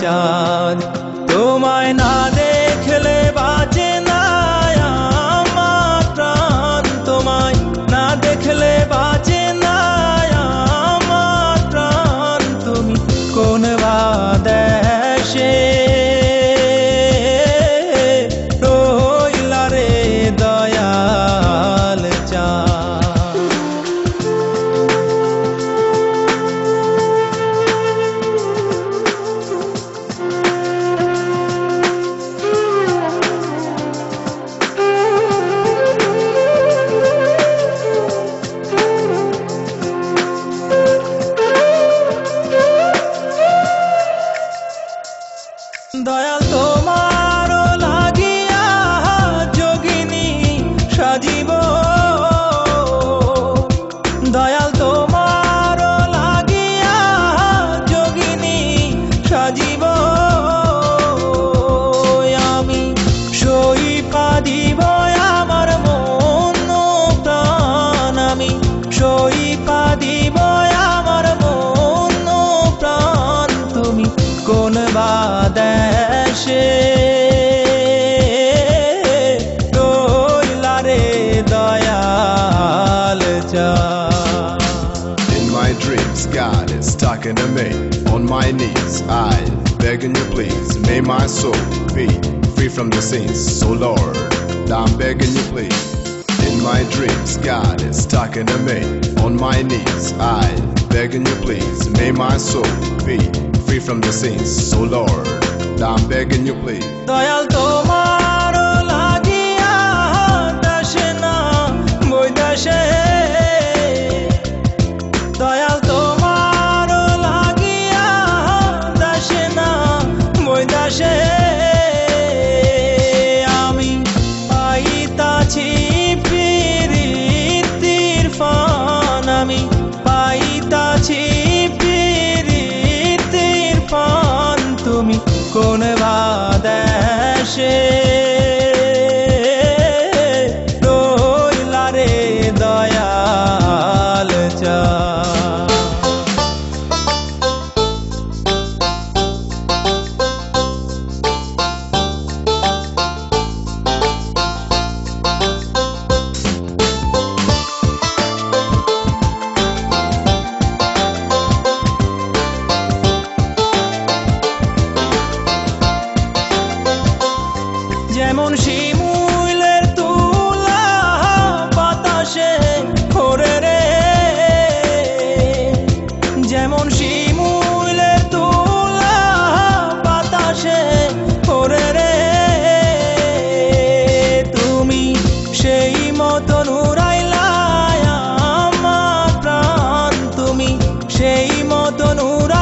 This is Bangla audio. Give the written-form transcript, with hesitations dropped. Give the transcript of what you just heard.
চাঁদ তোমায় না দেখলে বাঁচে না আমার প্রাণ তোমায় না দেখলে বাঁচে না আমার প্রাণ তুমি কোন বা দেশে রইলা রে দয়াল চাঁদ দয়াল তোমার লাগিয়া যোগিনী সাজিব দয়াল তোমার লাগিয়া যোগিনী সাজিব আমি সইপা দিব আমার মন প্রাণ আমি সইপা দিব আমার মন প্রাণ তুমি কোন বা দেশে রইলা রে দয়াল চাঁদ In my dreams, God is talking to me. On my knees, I begging you please. May my soul be free from the sins. So Lord, I'm begging you please. In my dreams, God is talking to me. On my knees, I begging you please. May my soul be free from the sins. So Lord, I'm begging you please. Dayal তোমার লাগিয়া দাসে না বৈদাসে দয়াল তোমার লাগিয়া দাসে না বৈদাসে আমি পাইতাছি প্রীতির ফান আমি পাইতাছি প্রীতির ফান তুমি কোন বা দেশে রইলা রে দয়াল চাঁদ যেমন শিমুলের তুলা বাতাসে ওরে রে যেমন শিমুলের তুলা বাতাসে ওরে রে তুমি সেই মতন উড়াইলা আমার প্রাণ তুমি সেই মতন উড়াইলা